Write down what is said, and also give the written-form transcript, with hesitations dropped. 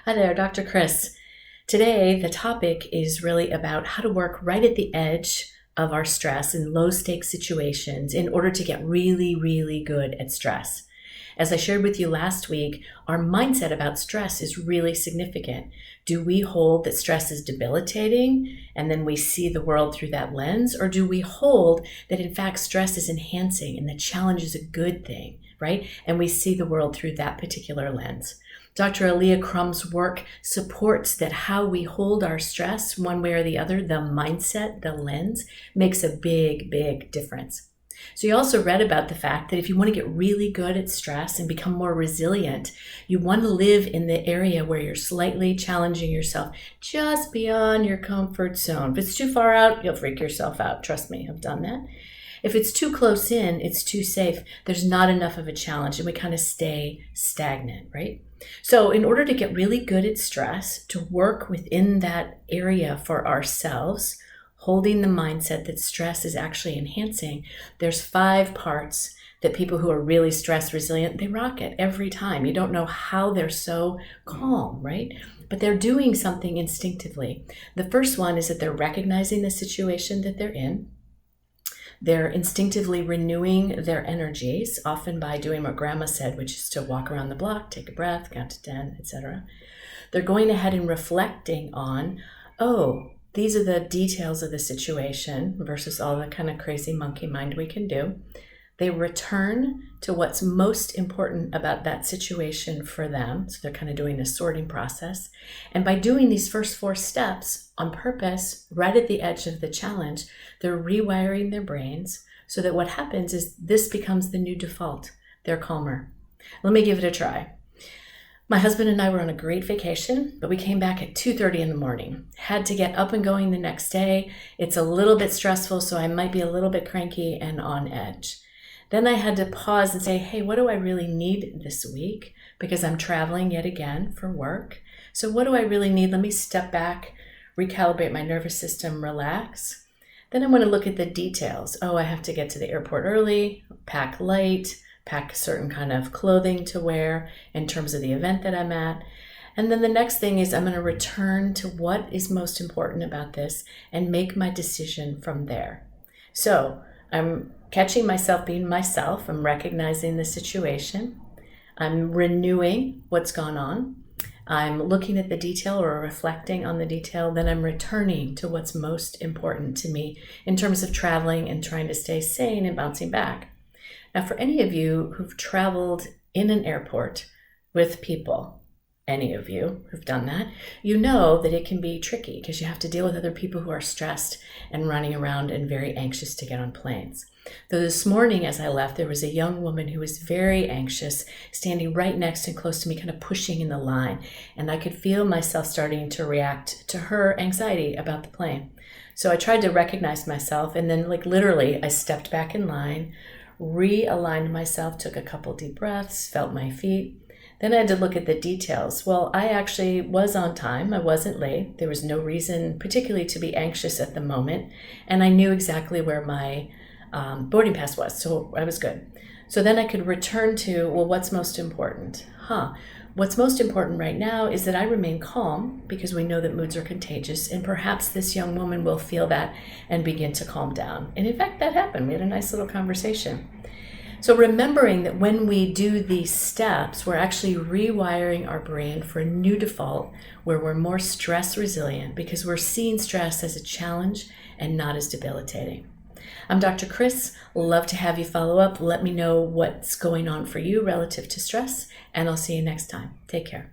Hi there, Dr. Chris. Today, the topic is really about how to work right at the edge of our stress in low stakes situations in order to get really, really good at stress. As I shared with you last week, our mindset about stress is really significant. Do we hold that stress is debilitating and then we see the world through that lens? Or do we hold that in fact stress is enhancing and the challenge is a good thing, right? And we see the world through that particular lens. Dr. Alia Crumb's work supports that how we hold our stress one way or the other, the mindset, the lens, makes a big, big difference. So you also read about the fact that if you want to get really good at stress and become more resilient, you want to live in the area where you're slightly challenging yourself just beyond your comfort zone. If it's too far out, you'll freak yourself out. Trust me, I've done that. If it's too close in, it's too safe. There's not enough of a challenge and we kind of stay stagnant, right? So in order to get really good at stress, to work within that area for ourselves, holding the mindset that stress is actually enhancing, there's 5 parts that people who are really stress resilient, they rock it every time. You don't know how they're so calm, right? But they're doing something instinctively. The first one is that they're recognizing the situation that they're in. They're instinctively renewing their energies, often by doing what grandma said, which is to walk around the block, take a breath, count to 10, etc. They're going ahead and reflecting on, oh, these are the details of the situation versus all the kind of crazy monkey mind we can do. They return to what's most important about that situation for them. So they're kind of doing a sorting process. And by doing these first 4 steps on purpose, right at the edge of the challenge, they're rewiring their brains so that what happens is this becomes the new default. They're calmer. Let me give it a try. My husband and I were on a great vacation, but we came back at 2:30 in the morning. Had to get up and going the next day. It's a little bit stressful, so I might be a little bit cranky and on edge. Then I had to pause and say, hey, what do I really need this week? Because I'm traveling yet again for work. So what do I really need? Let me step back, recalibrate my nervous system, relax. Then I want to look at the details. Oh, I have to get to the airport early, pack light, pack a certain kind of clothing to wear in terms of the event that I'm at. And then the next thing is I'm going to return to what is most important about this and make my decision from there. So I'm catching myself being myself. I'm recognizing the situation. I'm renewing what's gone on. I'm looking at the detail or reflecting on the detail. Then I'm returning to what's most important to me in terms of traveling and trying to stay sane and bouncing back. Now, for any of you who've traveled in an airport with people, any of you who've done that, you know that it can be tricky because you have to deal with other people who are stressed and running around and very anxious to get on planes. Though this morning as I left, there was a young woman who was very anxious, standing right next and close to me, kind of pushing in the line. And I could feel myself starting to react to her anxiety about the plane. So I tried to recognize myself and then literally I stepped back in line, realigned myself, took a couple deep breaths, felt my feet. Then I had to look at the details. Well, I actually was on time. I wasn't late. There was no reason particularly to be anxious at the moment. And I knew exactly where my boarding pass was, so I was good. So then I could return to, well, what's most important? What's most important right now is that I remain calm because we know that moods are contagious and perhaps this young woman will feel that and begin to calm down. And in fact, that happened. We had a nice little conversation. So remembering that when we do these steps, we're actually rewiring our brain for a new default where we're more stress resilient because we're seeing stress as a challenge and not as debilitating. I'm Dr. Chris. Love to have you follow up. Let me know what's going on for you relative to stress, and I'll see you next time. Take care.